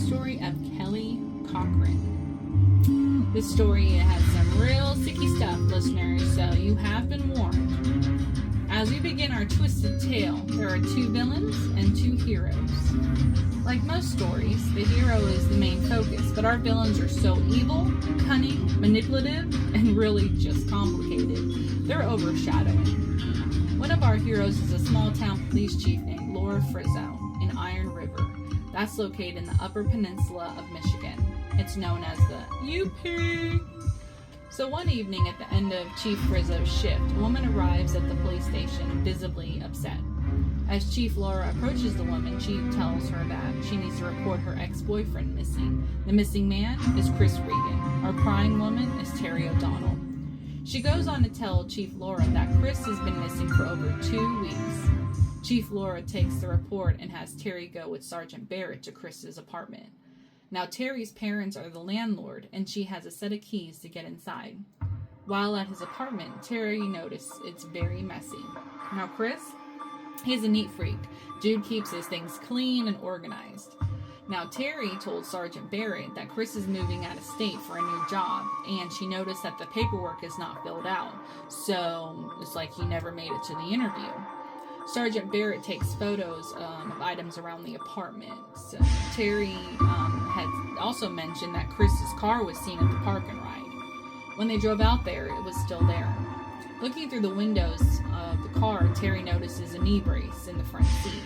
story of Kelly Cochran. This story has some real sticky stuff, listeners, so you have been warned. As we begin our twisted tale, there are two villains and two heroes. Like most stories, the hero is the main focus, but our villains are so evil, cunning, manipulative, and really just complicated. They're overshadowing. One of our heroes is a small-town police chief named Laura Frizzo in Iron River. That's located in the Upper Peninsula of Michigan. It's known as the UP. So one evening at the end of Chief Frizzo's shift, a woman arrives at the police station visibly upset. As Chief Laura approaches the woman, she tells her that she needs to report her ex-boyfriend missing. The missing man is Chris Regan. Our crying woman is Terry O'Donnell. She goes on to tell Chief Laura that Chris has been missing for over 2 weeks. Chief Laura takes the report and has Terry go with Sergeant Barrett to Chris's apartment. Now Terry's parents are the landlord, and she has a set of keys to get inside. While at his apartment, Terry noticed it's very messy. Now Chris, he's a neat freak. Dude keeps his things clean and organized. Now Terry told Sergeant Barrett that Chris is moving out of state for a new job, and she noticed that the paperwork is not filled out, so it's like he never made it to the interview. Sergeant Barrett takes photos of items around the apartment. So Terry had also mentioned that Chris's car was seen at the park and ride. When they drove out there, it was still there. Looking through the windows of the car, Terry notices a knee brace in the front seat.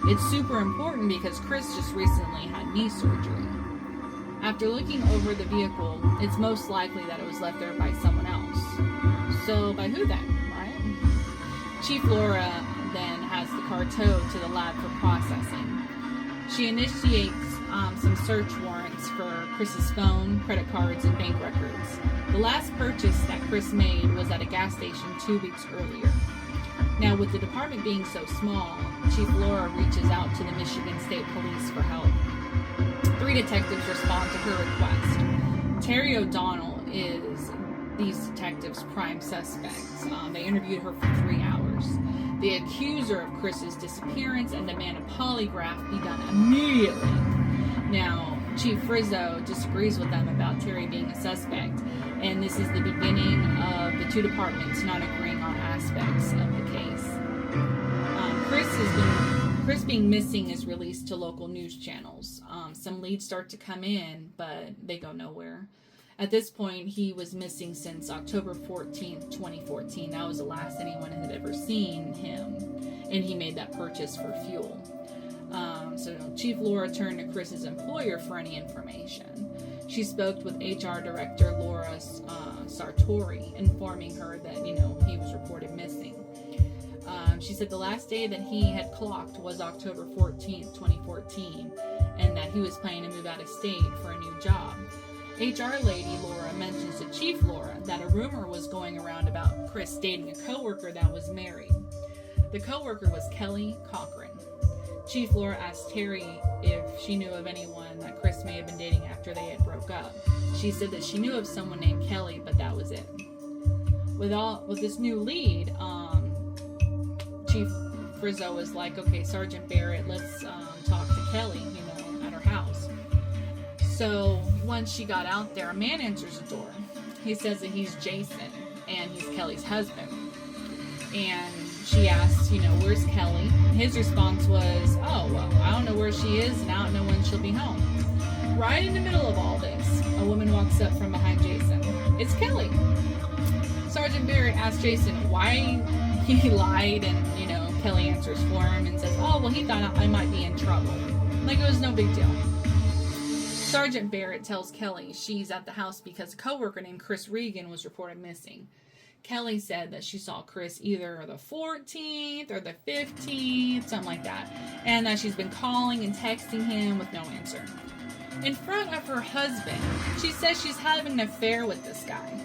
It's super important because Chris just recently had knee surgery. After looking over the vehicle, it's most likely that it was left there by someone else. So by who then, right? Chief Laura then has the car towed to the lab for processing. She initiates some search warrants for Chris's phone, credit cards, and bank records. The last purchase that Chris made was at a gas station 2 weeks earlier. Now, with the department being so small, Chief Laura reaches out to the Michigan State Police for help. 3 detectives respond to her request. Terry O'Donnell is these detectives' prime suspect. They interviewed her for 3 hours. They accuse her of Chris's disappearance and demand a polygraph be done immediately. Now, Chief Frizzo disagrees with them about Terry being a suspect, and this is the beginning of the two departments not agreeing on aspects of the case. Chris being missing is released to local news channels. Some leads start to come in, but they go nowhere. At this point, he was missing since October 14th, 2014. That was the last anyone had ever seen him, and he made that purchase for fuel. So Chief Laura turned to Chris's employer for any information. She spoke with HR Director Laura Sartori, informing her that, he was reported missing. She said the last day that he had clocked was October 14th, 2014, and that he was planning to move out of state for a new job. HR lady Laura mentions to Chief Laura that a rumor was going around about Chris dating a coworker that was married. The coworker was Kelly Cochran. Chief Laura asked Terry if she knew of anyone that Chris may have been dating after they had broke up. She said that she knew of someone named Kelly, but that was it. With this new lead, Chief Frizzo was like, okay, Sergeant Barrett, let's talk to Kelly, at her house. So once she got out there, a man answers the door. He says that he's Jason, and he's Kelly's husband. And she asks, where's Kelly? His response was, oh, well, I don't know where she is, and I don't know when she'll be home. Right in the middle of all this, a woman walks up from behind Jason. It's Kelly. Sergeant Barrett asks Jason why he lied, and, Kelly answers for him and says, oh, well, he thought I might be in trouble. Like it was no big deal. Sergeant Barrett tells Kelly she's at the house because a coworker named Chris Regan was reported missing. Kelly said that she saw Chris either the 14th or the 15th, something like that, and that she's been calling and texting him with no answer. In front of her husband, she says she's having an affair with this guy.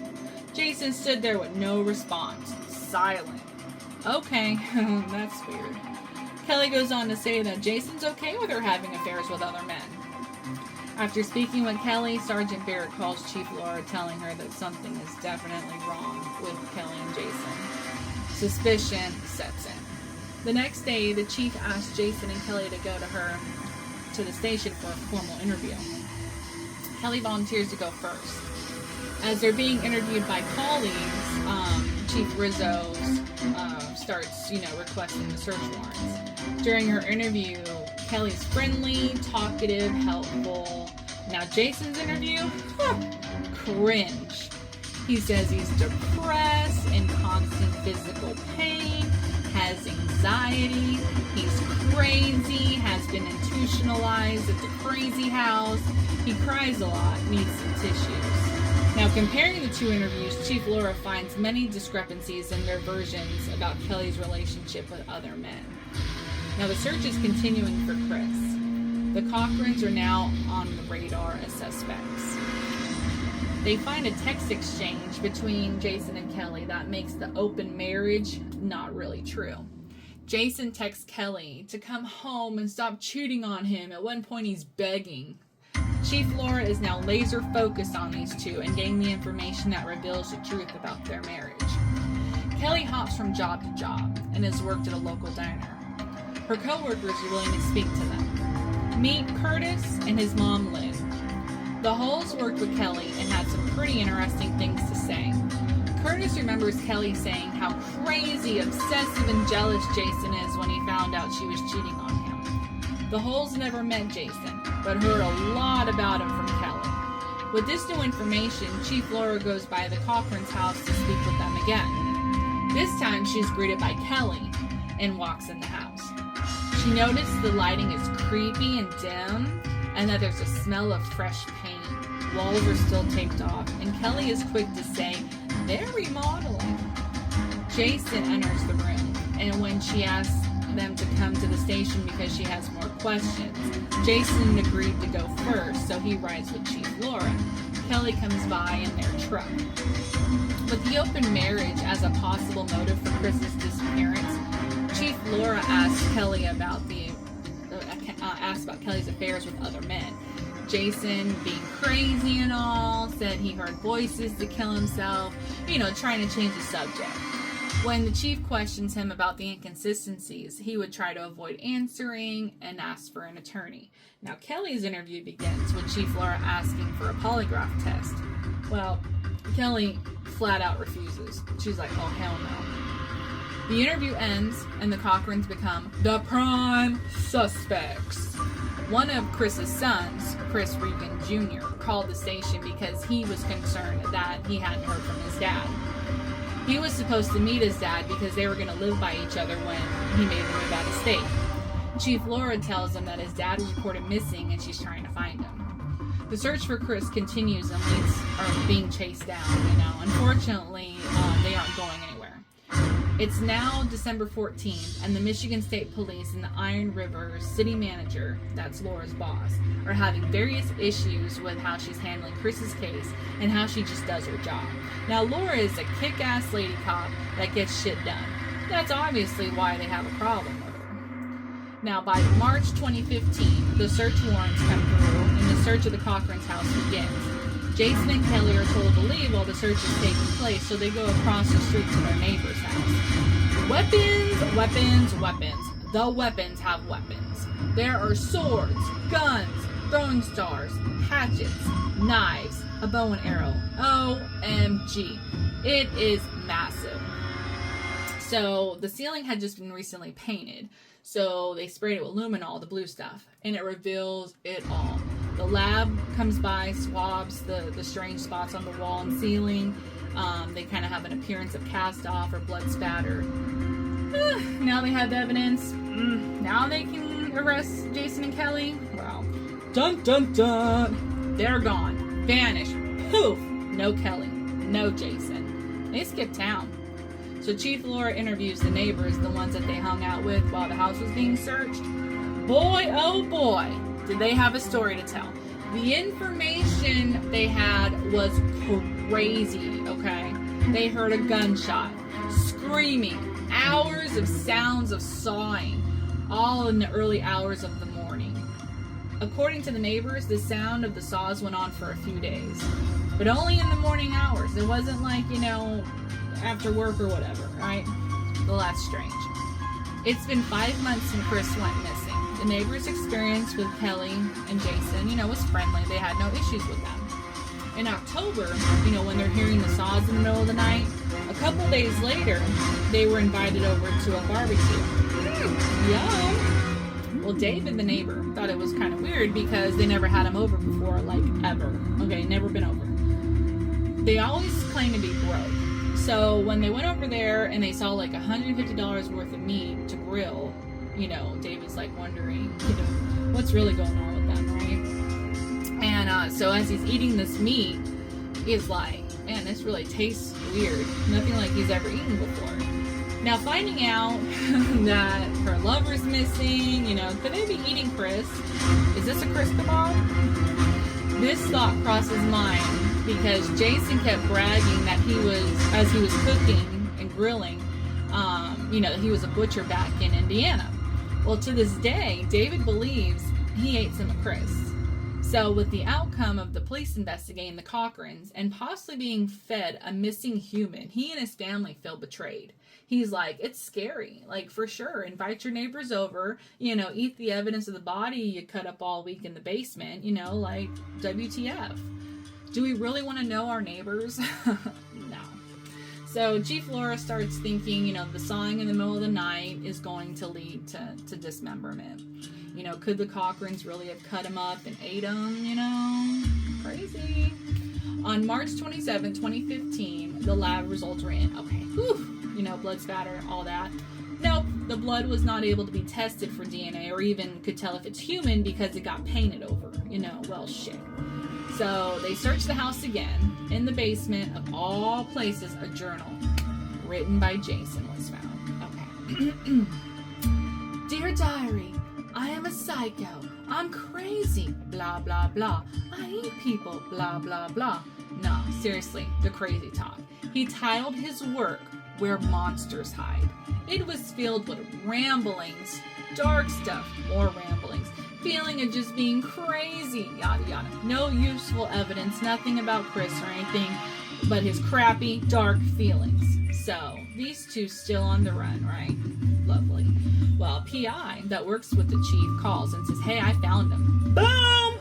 Jason stood there with no response, silent. Okay, that's weird. Kelly goes on to say that Jason's okay with her having affairs with other men. After speaking with Kelly, Sergeant Barrett calls Chief Laura, telling her that something is definitely wrong with Kelly and Jason. Suspicion sets in. The next day, the chief asked Jason and Kelly to go to her to the station for a formal interview. Kelly volunteers to go first. As they're being interviewed by colleagues, Chief Rizzo starts, requesting the search warrants. During her interview, Kelly's friendly, talkative, helpful. Now Jason's interview, cringe. He says he's depressed, in constant physical pain, has anxiety, he's crazy, has been institutionalized at the crazy house, he cries a lot, needs some tissues. Now, comparing the two interviews, Chief Laura finds many discrepancies in their versions about Kelly's relationship with other men. Now, the search is continuing for Chris. The Cochrans are now on the radar as suspects. They find a text exchange between Jason and Kelly that makes the open marriage not really true. Jason texts Kelly to come home and stop cheating on him. At one point, he's begging. Chief Laura is now laser focused on these two and getting the information that reveals the truth about their marriage. Kelly hops from job to job and has worked at a local diner. Her co-workers are willing to speak to them. Meet Curtis and his mom, Lynn. The Hulls worked with Kelly and had some pretty interesting things to say. Curtis remembers Kelly saying how crazy, obsessive, and jealous Jason is when he found out she was cheating on him. The Hulls never met Jason, but heard a lot about him from Kelly. With this new information, Chief Laura goes by the Cochran's house to speak with them again. This time, she's greeted by Kelly and walks in the house. She noticed the lighting is creepy and dim, and that there's a smell of fresh paint. Walls are still taped off, and Kelly is quick to say, they're remodeling. Jason enters the room, and when she asks them to come to the station because she has more questions, Jason agreed to go first, so he rides with Chief Laura. Kelly comes by in their truck. With the open marriage as a possible motive for Chris's disappearance, Chief Laura asks Kelly about Kelly's affairs with other men. Jason, being crazy and all, said he heard voices to kill himself, trying to change the subject. When the chief questions him about the inconsistencies, he would try to avoid answering and ask for an attorney. Now, Kelly's interview begins with Chief Laura asking for a polygraph test. Well, Kelly flat out refuses. She's like, oh, hell no. The interview ends, and the Cochrans become the prime suspects. One of Chris's sons, Chris Regan Jr., called the station because he was concerned that he hadn't heard from his dad. He was supposed to meet his dad because they were going to live by each other when he made the move out of state. Chief Laura tells him that his dad was reported missing and she's trying to find him. The search for Chris continues and leads are being chased down. Unfortunately, they aren't going anywhere. It's now December 14th, and the Michigan State Police and the Iron River city manager, that's Laura's boss, are having various issues with how she's handling Chris's case and how she just does her job. Now, Laura is a kick-ass lady cop that gets shit done. That's obviously why they have a problem with her. Now, by March 2015, the search warrants come through, and the search of the Cochran's house begins. Jason and Kelly are told to leave while the search is taking place, so they go across the street to their neighbor's house. Weapons, weapons, weapons. The weapons have weapons. There are swords, guns, throwing stars, hatchets, knives, a bow and arrow. OMG. It is massive. So the ceiling had just been recently painted, so they sprayed it with luminol, the blue stuff, and it reveals it all. The lab comes by, swabs the strange spots on the wall and ceiling. They kind of have an appearance of cast off or blood spatter. Now they have the evidence. Now they can arrest Jason and Kelly. Well, dun dun dun. They're gone. Vanished. Poof. No Kelly. No Jason. They skipped town. So Chief Laura interviews the neighbors, the ones that they hung out with while the house was being searched. Boy, oh boy, did they have a story to tell. The information they had was crazy, okay? They heard a gunshot, screaming, hours of sounds of sawing, all in the early hours of the morning. According to the neighbors, the sound of the saws went on for a few days, but only in the morning hours. It wasn't like, after work or whatever, right? Well, that's strange. It's been 5 months since Chris went missing. the neighbors' experience with Kelly and Jason, was friendly. They had no issues with them. In October, when they're hearing the saws in the middle of the night, a couple days later, they were invited over to a barbecue. Yum! Well, David, the neighbor, thought it was kind of weird because they never had him over before, ever. Okay, never been over. They always claim to be broke. So when they went over there and they saw $150 worth of meat to grill, David's wondering, what's really going on with them, right? And so as he's eating this meat, he's like, man, this really tastes weird. Nothing like he's ever eaten before. Now, finding out that her lover's missing, could they be eating Chris? Is this a Chris kebab? This thought crossed his mind because Jason kept bragging that as he was cooking and grilling, that he was a butcher back in Indiana. Well, to this day, David believes he ate some of Chris. So with the outcome of the police investigating the Cochrans and possibly being fed a missing human, he and his family feel betrayed. He's like, it's scary. For sure, invite your neighbors over, eat the evidence of the body you cut up all week in the basement, WTF. Do we really want to know our neighbors? No. So Chief Laura starts thinking, the sawing in the middle of the night is going to lead to dismemberment. Could the Cochrans really have cut him up and ate him? Crazy. On March 27, 2015, the lab results were in. Okay, whew, blood spatter, all that. Nope, the blood was not able to be tested for DNA or even could tell if it's human because it got painted over. Well, shit. So they searched the house again. In the basement, of all places, a journal written by Jason was found. Okay. Dear Diary, I am a psycho. I'm crazy. Blah, blah, blah. I eat people. Blah, blah, blah. Nah, seriously, the crazy talk. He titled his work, Where Monsters Hide. It was filled with ramblings, dark stuff, more ramblings, feeling of just being crazy, yada yada. No useful evidence, nothing about Chris or anything, but his crappy, dark feelings. So, these two still on the run, right? Lovely. Well, a PI that works with the chief calls and says, hey, I found him. Boom!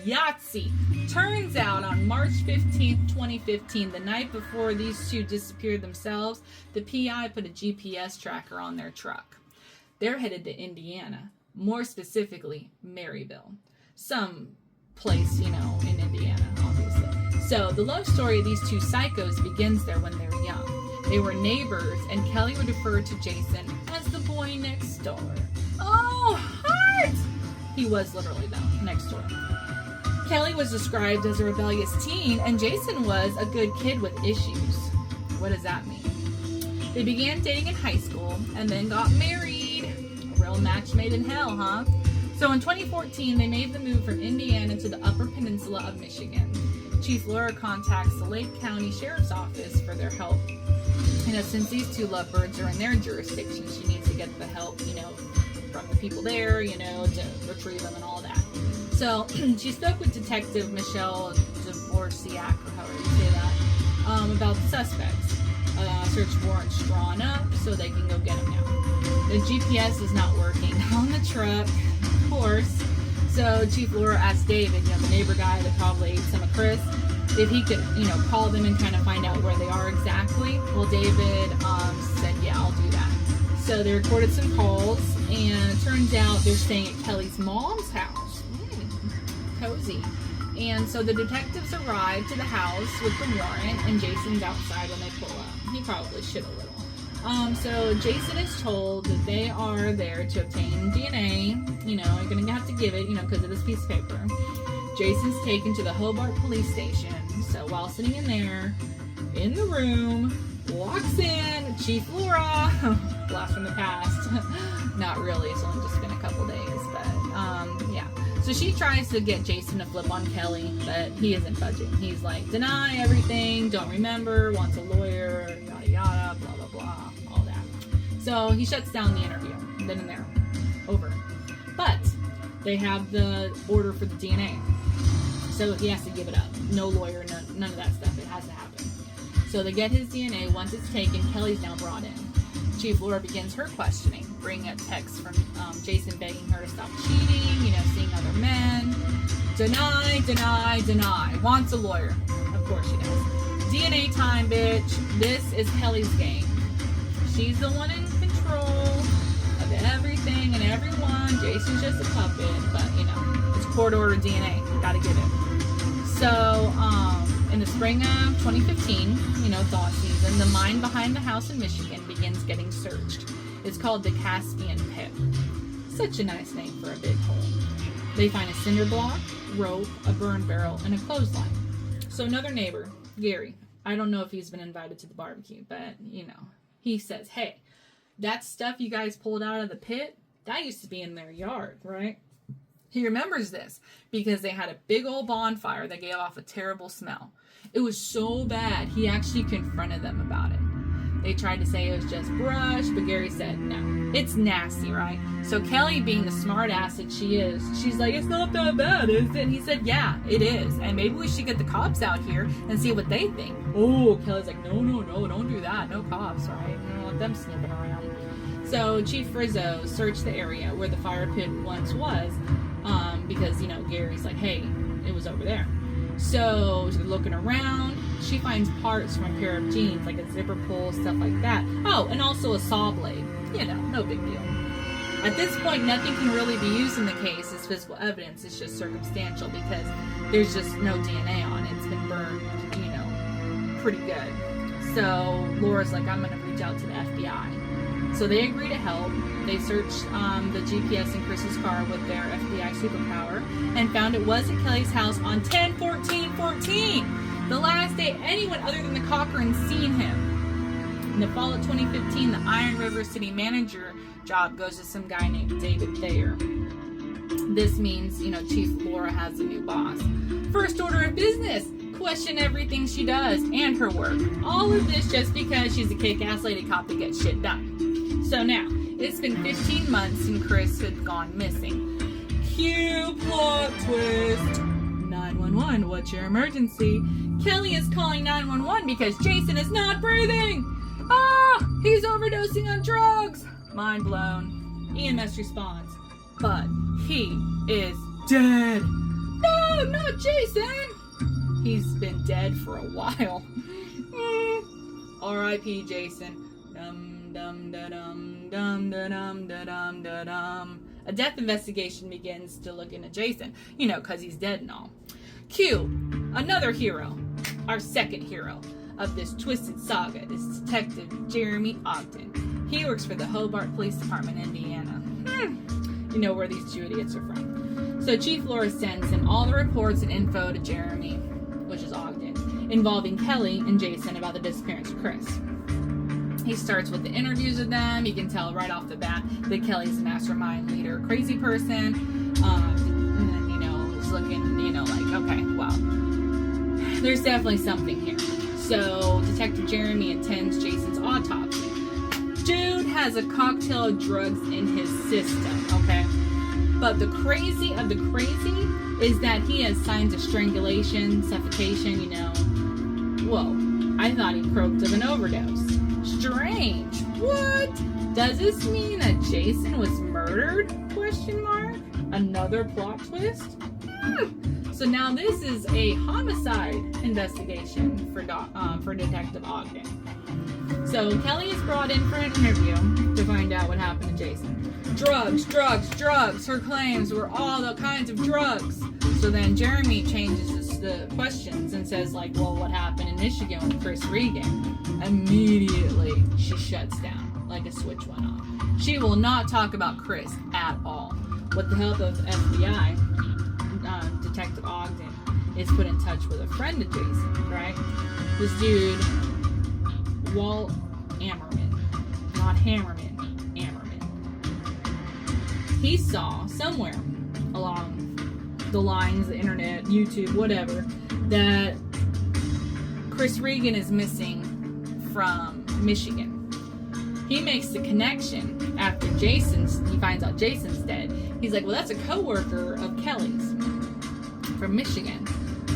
Yahtzee! Turns out on March 15th, 2015, the night before these two disappeared themselves, the PI put a GPS tracker on their truck. They're headed to Indiana, more specifically, Maryville. Some place, in Indiana, obviously. So the love story of these two psychos begins there when they were young. They were neighbors, and Kelly would refer to Jason as the boy next door. Oh, hot! He was literally, though, next door. Kelly was described as a rebellious teen, and Jason was a good kid with issues. What does that mean? They began dating in high school, and then got married. A real match made in hell, huh? So in 2014, they made the move from Indiana to the Upper Peninsula of Michigan. Chief Laura contacts the Lake County Sheriff's Office for their help. Since these two lovebirds are in their jurisdiction, she needs to get the help, from the people there, to retrieve them and all that. So she spoke with Detective Michelle Dvorak, or however you say that, about the suspects. Search warrants drawn up so they can go get them now. The GPS is not working on the truck, of course. So Chief Laura asked David, the neighbor guy that probably ate some of Chris, if he could, call them and kind of find out where they are exactly. Well, David said, yeah, I'll do that. So they recorded some calls, and it turns out they're staying at Kelly's mom's house. Cozy. And so the detectives arrive to the house with the warrant, and Jason's outside when they pull up. He probably should a little. So Jason is told that they are there to obtain DNA. You're going to have to give it, because of this piece of paper. Jason's taken to the Hobart police station. So while sitting in there, in the room, walks in Chief Laura. Blast from the past. Not really, it's only just been a couple days, but yeah. So she tries to get Jason to flip on Kelly, but he isn't budging. He's like, deny everything, don't remember, wants a lawyer, yada yada, blah blah blah, all that. So he shuts down the interview, then and there, over. But they have the order for the DNA. So he has to give it up. No lawyer, none of that stuff. It has to happen. So they get his DNA. Once it's taken, Kelly's now brought in. Chief Laura begins her questioning, bringing up texts from Jason begging her to stop cheating, seeing other men. Deny, deny, deny. Wants a lawyer. Of course she does. DNA time, bitch. This is Kelly's game. She's the one in control of everything and everyone. Jason's just a puppet, but it's court ordered DNA. Gotta get it. So, in the spring of 2015, thaw season, the mine behind the house in Michigan begins getting searched. It's called the Caspian Pit. Such a nice name for a big hole. They find a cinder block, rope, a burn barrel, and a clothesline. So another neighbor, Gary, I don't know if he's been invited to the barbecue, but, he says, hey, that stuff you guys pulled out of the pit, that used to be in their yard, right? He remembers this because they had a big old bonfire that gave off a terrible smell. It was so bad, he actually confronted them about it. They tried to say it was just brush, but Gary said, no, it's nasty, right? So Kelly, being the smart ass that she is, she's like, it's not that bad, is it? And he said, yeah, it is. And maybe we should get the cops out here and see what they think. Oh, Kelly's like, no, don't do that. No cops, right? We don't want them sniffing around. So Chief Rizzo searched the area where the fire pit once was, because, Gary's like, hey, it was over there. So she's looking around. She finds parts from a pair of jeans, like a zipper pull, stuff like that. Oh, and also a saw blade. No big deal. At this point, nothing can really be used in the case as physical evidence. It's just circumstantial because there's just no DNA on it. It's been burned, pretty good. So Laura's like, I'm going to reach out to the FBI. So they agree to help. They searched the GPS in Chris's car with their FBI superpower and found it was at Kelly's house on 10/14/14, the last day anyone other than the Cochran seen him. In the fall of 2015, the Iron River city manager job goes to some guy named David Thayer. This means, Chief Laura has a new boss. First order of business, question everything she does and her work. All of this just because she's a kick-ass lady cop that gets shit done. So now, it's been 15 months and Chris had gone missing. Cue plot twist. 911, what's your emergency? Kelly is calling 911 because Jason is not breathing. He's overdosing on drugs. Mind blown. EMS responds, but he is dead. No, not Jason. He's been dead for a while. R.I.P. Jason. Dum da dum dum da dum da dum da dum. A death investigation begins to look into Jason, because he's dead and all. Cue another hero. Our second hero of this twisted saga is Detective Jeremy Ogden. He works for the Hobart Police Department in Indiana. You know where these two idiots are from. So Chief Laura sends in all the reports and info to Jeremy, which is Ogden, involving Kelly and Jason about the disappearance of Chris. He starts with the interviews with them. You can tell right off the bat that Kelly's a mastermind leader, crazy person. And then, he's looking, like, okay, wow. There's definitely something here. So Detective Jeremy attends Jason's autopsy. Dude has a cocktail of drugs in his system, okay? But the crazy of the crazy is that he has signs of strangulation, suffocation, Whoa, I thought he croaked of an overdose. Strange. What? Does this mean that Jason was murdered? Another plot twist? So now this is a homicide investigation for Detective Ogden. So Kelly is brought in for an interview to find out what happened to Jason. Drugs. Her claims were all the kinds of drugs. So then Jeremy changes the questions and says, like, well, what happened in Michigan with Chris Regan? Immediately, she shuts down like a switch went off. She will not talk about Chris at all. With the help of FBI, Detective Ogden is put in touch with a friend of Jason, right? This dude, Walt Ammerman. Not Hammerman, Ammerman. He saw somewhere along the lines, the internet, YouTube, whatever, that Chris Regan is missing from Michigan. He makes the connection after he finds out Jason's dead. He's like, well, that's a coworker of Kelly's from Michigan.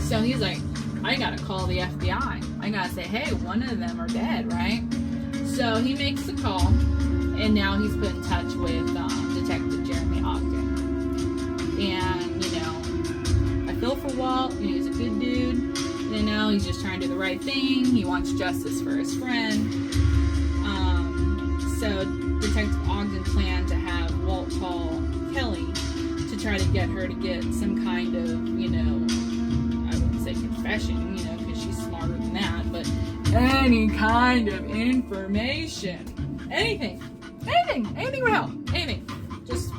So he's like, I gotta call the FBI. I gotta say, hey, one of them are dead, right? So he makes the call And now he's put in touch with Detective Jeremy Ogden. And, I feel for Walt. He's a good dude. He's just trying to do the right thing. He wants justice for his friend. So Detective Ogden planned to have Walt call Kelly to try to get her to get some kind of, I wouldn't say confession, because she's smarter than that, but any kind of information. Anything would help. Anything. Just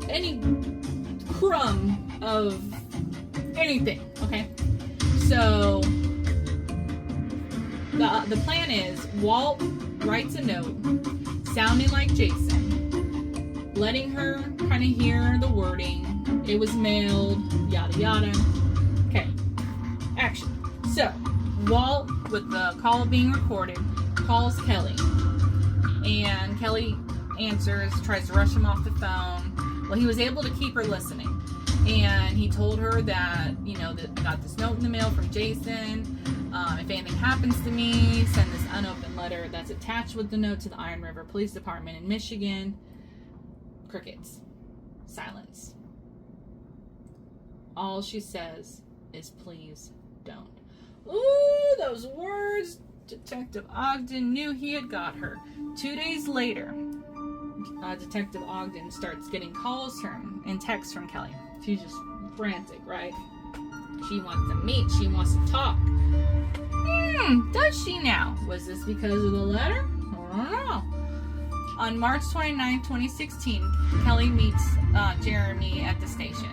any crumb of anything, okay? So the plan is Walt writes a note sounding like Jason, letting her kind of hear the wording. It was mailed, yada yada. Okay, action. So Walt, with the call being recorded, calls Kelly, and Kelly answers, tries to rush him off the phone. Well, he was able to keep her listening, and he told her that, that I got this note in the mail from Jason. If anything happens to me, send this unopened letter that's attached with the note to the Iron River Police Department in Michigan. Crickets. Silence. All she says is, please don't. Ooh, those words. Detective Ogden knew he had got her. 2 days later, Detective Ogden starts getting calls from and texts from Kelly. She's just frantic, right? She wants to meet. She wants to talk. Does she now? Was this because of the letter? I don't know. On March 29, 2016, Kelly meets Jeremy at the station.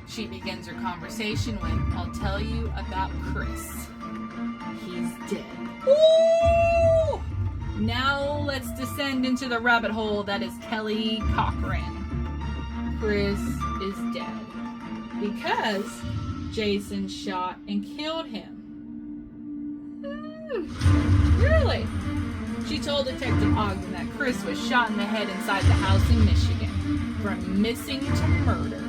She begins her conversation with, I'll tell you about Chris. He's dead. Woo! Now let's descend into the rabbit hole that is Kelly Cochran. Chris is dead because Jason shot and killed him. Really? She told Detective Ogden that Chris was shot in the head inside the house in Michigan. From missing to murder.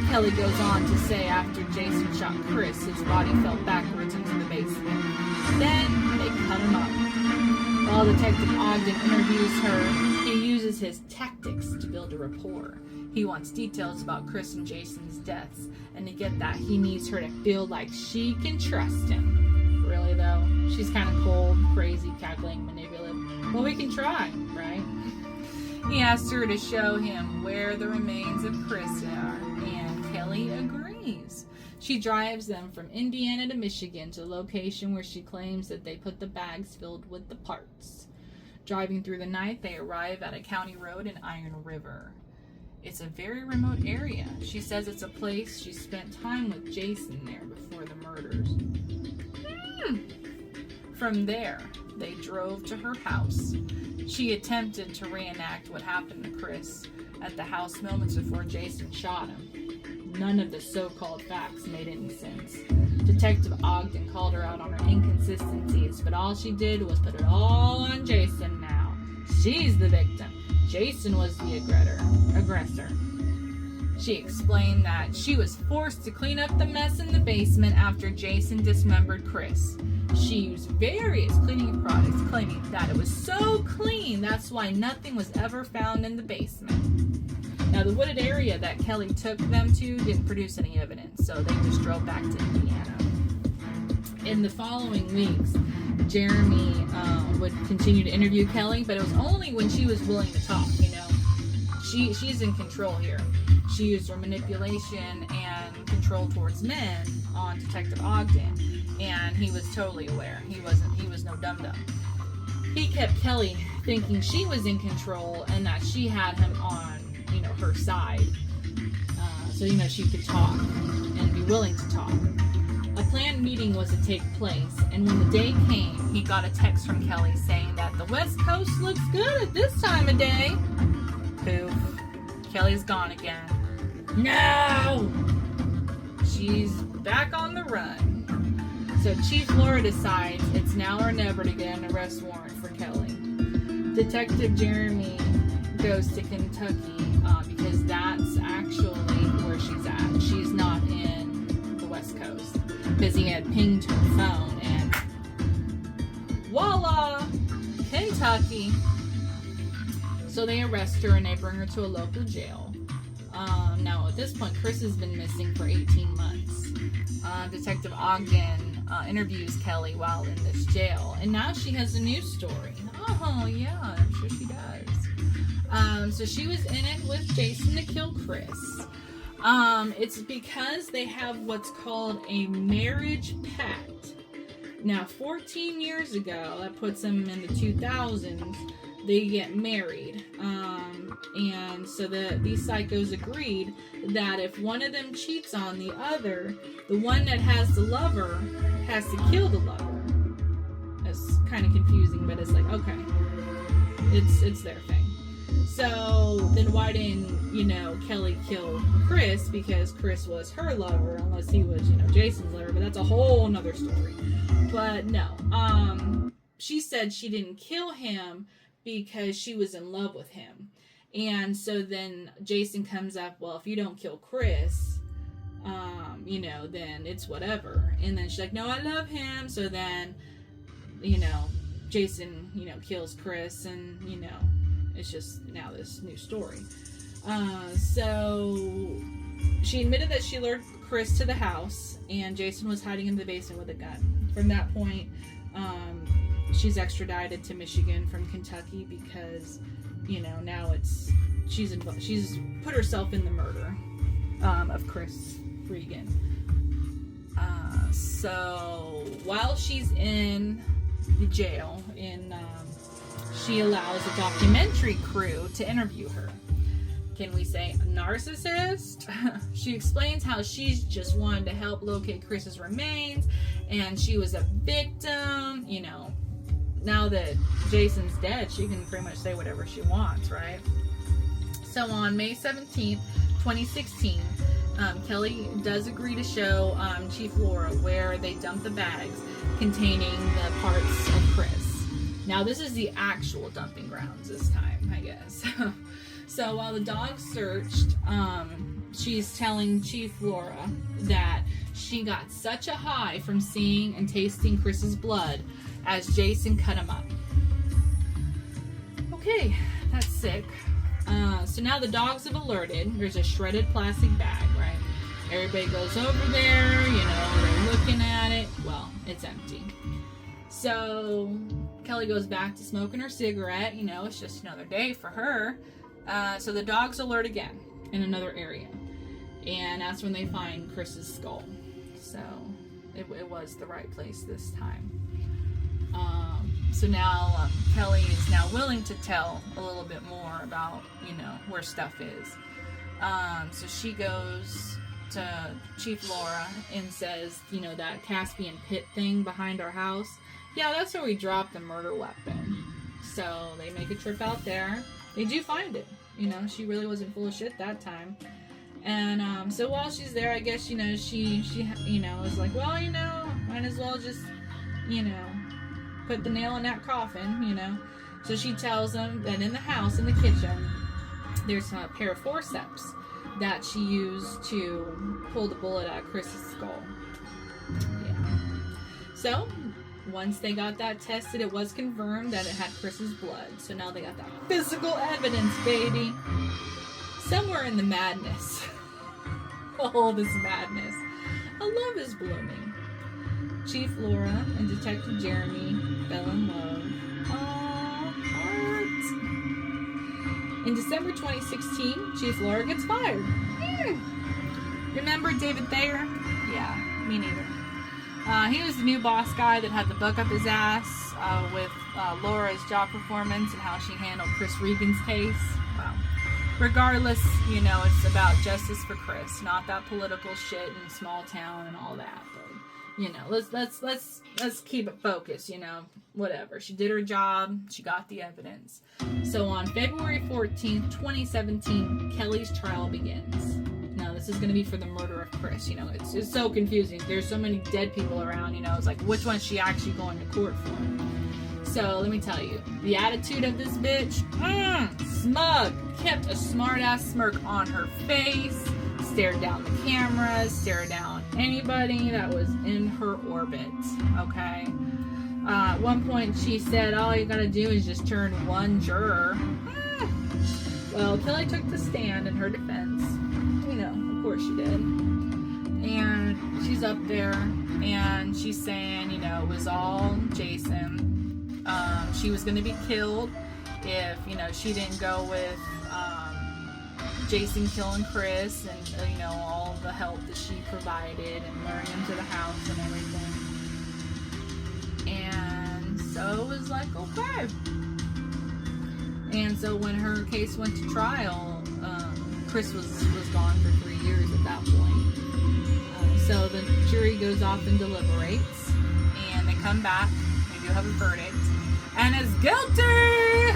Kelly goes on to say after Jason shot Chris, his body fell backwards into the basement. Then they cut him up. While Detective Ogden interviews her, he uses his tactics to build a rapport. He wants details about Chris and Jason's deaths, and to get that, he needs her to feel like she can trust him. Really though, she's kind of cold, crazy, calculating, manipulative. Well, we can try, right? He asks her to show him where the remains of Chris are, and Kelly agrees. She drives them from Indiana to Michigan to the location where she claims that they put the bags filled with the parts. Driving through the night, they arrive at a county road in Iron River. It's a very remote area. She says it's a place she spent time with Jason there before the murders. From there, they drove to her house. She attempted to reenact what happened to Chris at the house moments before Jason shot him. None of the so-called facts made any sense. Detective Ogden called her out on her inconsistencies, but all she did was put it all on Jason now. She's the victim. Jason was the aggressor. She explained that she was forced to clean up the mess in the basement after Jason dismembered Chris. She used various cleaning products, claiming that it was so clean, that's why nothing was ever found in the basement. Now, the wooded area that Kelly took them to didn't produce any evidence, so they just drove back to Indiana. In the following weeks, Jeremy would continue to interview Kelly, but it was only when she was willing to talk, She's in control here. She used her manipulation and control towards men on Detective Ogden, and he was totally aware. He was no dum-dum. He kept Kelly thinking she was in control and that she had him on, her side. So she could talk and be willing to talk. A planned meeting was to take place, and when the day came, he got a text from Kelly saying that the West Coast looks good at this time of day. Poof. Kelly's gone again. No! She's back on the run. So Chief Laura decides it's now or never to get an arrest warrant for Kelly. Detective Jeremy goes to Kentucky because that's actually where she's at. She's not in the West Coast because he had pinged her phone, and voila, Kentucky. So they arrest her and they bring her to a local jail. Now at this point, Chris has been missing for 18 months. Detective Ogden interviews Kelly while in this jail, and now she has a new story. Oh yeah, I'm sure she does. So she was in it with Jason to kill Chris. It's because they have what's called a marriage pact. Now 14 years ago, that puts them in the 2000s, they get married. And so these psychos agreed that if one of them cheats on the other, the one that has the lover has to kill the lover. It's kind of confusing, but it's like, okay, it's their thing. So then why didn't, Kelly kill Chris? Because Chris was her lover, unless he was, Jason's lover, but that's a whole nother story. But no, she said she didn't kill him because she was in love with him. And so then Jason comes up, well, if you don't kill Chris, then it's whatever. And then she's like, no, I love him. So then, Jason, kills Chris, and, it's just now this new story. So she admitted that she lured Chris to the house, and Jason was hiding in the basement with a gun. From that point, she's extradited to Michigan from Kentucky because, now she's put herself in the murder of Chris Regan. So while she's in the jail, she allows a documentary crew to interview her. Can we say narcissist? She explains how she's just wanted to help locate Chris's remains, and she was a victim. Now that Jason's dead, she can pretty much say whatever she wants, right? So on May 17th, 2016, Kelly does agree to show Chief Laura where they dumped the bags containing the parts of Chris. Now this is the actual dumping grounds this time, I guess. So while the dogs searched, she's telling Chief Laura that she got such a high from seeing and tasting Chris's blood as Jason cut him up. Okay, that's sick. So now the dogs have alerted. There's a shredded plastic bag, right? Everybody goes over there, they're looking at it. Well, it's empty. So Kelly goes back to smoking her cigarette. It's just another day for her. So the dogs alert again in another area. And that's when they find Chris's skull. So it was the right place this time. So now Kelly is now willing to tell a little bit more about, where stuff is. So she goes to Chief Laura and says, that Caspian pit thing behind our house. Yeah, that's where we dropped the murder weapon. So they make a trip out there. They do find it. She really wasn't full of shit that time. And so while she's there, I guess, she was like, well, might as well just, put the nail in that coffin, So she tells them that in the house, in the kitchen, there's a pair of forceps that she used to pull the bullet out of Chris's skull. Yeah. So once they got that tested, it was confirmed that it had Chris's blood. So now they got that physical evidence, baby. Somewhere in the madness, all this madness, a love is blooming. Chief Laura and Detective Jeremy fell in love. Aww, heart. In December 2016, Chief Laura gets fired. Remember David Thayer? Yeah, me neither. He was the new boss guy that had the buck up his ass with Laura's job performance and how she handled Chris Regan's case. Wow. Regardless, it's about justice for Chris, not that political shit in small town and all that. But, let's keep it focused. Whatever. She did her job. She got the evidence. So on February 14th, 2017, Kelly's trial begins. Now this is going to be for the murder of Chris. It's so confusing. There's so many dead people around. It's like, which one is she actually going to court for? So let me tell you, the attitude of this bitch, smug, kept a smart-ass smirk on her face, stared down the cameras, stared down anybody that was in her orbit, okay? At one point she said, all you gotta do is just turn one juror. Well, Kelly took the stand in her defense. You know, of course she did. And she's up there, and she's saying, you know, it was all Jason. She was going to be killed if, you know, she didn't go with Jason killing Chris and, you know, all the help that she provided and luring him to the house and everything. And so it was like, okay. And so when her case went to trial, Chris was gone for 3 years at that point. So the jury goes off and deliberates, and they come back. They do have a verdict, and is guilty.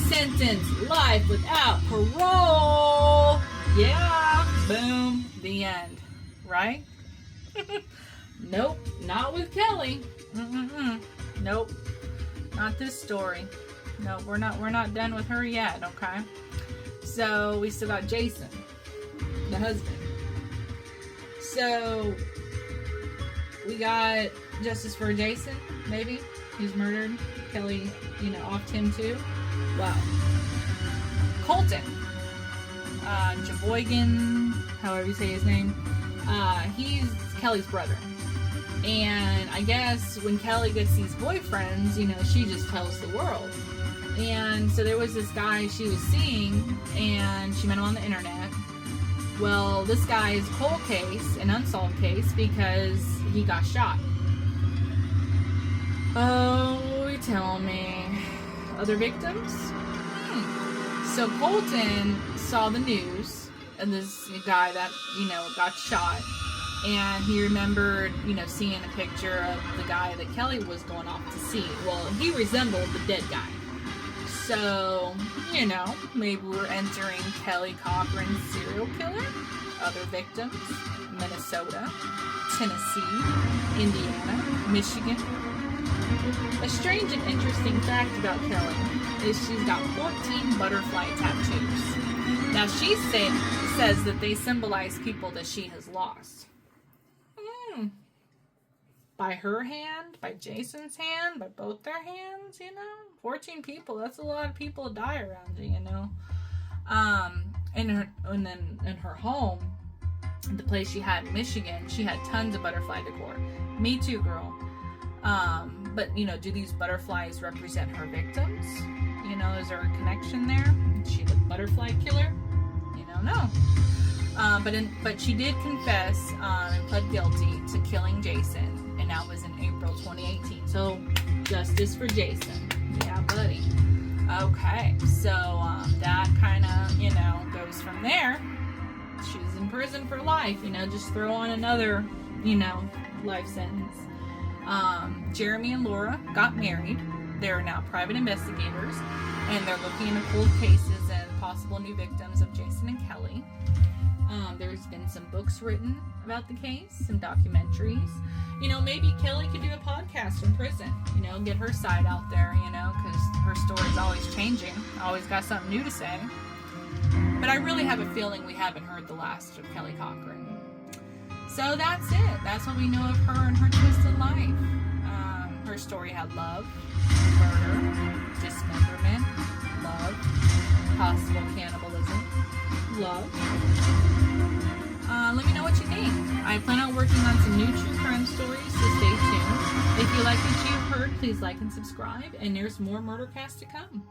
Sentenced life without parole. Yeah, boom, the end. Right? Nope, not with Kelly. Nope, not this story. No, we're not done with her yet. Okay. So we still got Jason, the husband. So we got justice for Jason, maybe. He's murdered. Kelly, you know, offed him too. Wow. Colton, Javoygan, however you say his name, he's Kelly's brother. And I guess when Kelly gets these boyfriends, you know, she just tells the world. And so there was this guy she was seeing, and she met him on the internet. Well, this guy is a cold case, an unsolved case, because he got shot. Oh, tell me. Other victims? So Colton saw the news of this guy that, you know, got shot. And he remembered, you know, seeing a picture of the guy that Kelly was going off to see. Well, he resembled the dead guy. So, you know, maybe we're entering Kelly Cochran's serial killer. Other victims: Minnesota, Tennessee, Indiana, Michigan. A strange and interesting fact about Kelly is she's got 14 butterfly tattoos. Now, she says that they symbolize people that she has lost. By her hand, by Jason's hand, by both their hands, you know? 14 people, that's a lot of people to die around you, you know? And then in her home, the place she had in Michigan, she had tons of butterfly decor. Me too, girl. But, you know, do these butterflies represent her victims? You know, is there a connection there? Is she the butterfly killer? You know, no. But she did confess and pled guilty to killing Jason. And that was in April 2018. So, justice for Jason. Yeah, buddy. Okay, so that kind of, you know, goes from there. She's in prison for life, you know, just throw on another, you know, life sentence. Jeremy and Laura got married. They're now private investigators, and they're looking into cold cases and possible new victims of Jason and Kelly. There's been some books written about the case, some documentaries. You know, maybe Kelly could do a podcast from prison, you know, get her side out there, you know, because her story's always changing, always got something new to say. But I really have a feeling we haven't heard the last of Kelly Cochran. So that's it. That's what we know of her and her twisted life. Her story had love, murder, dismemberment, love, possible cannibalism, love. Let me know what you think. I plan on working on some new true crime stories, so stay tuned. If you like what you've heard, please like and subscribe, and there's more Murdercast to come.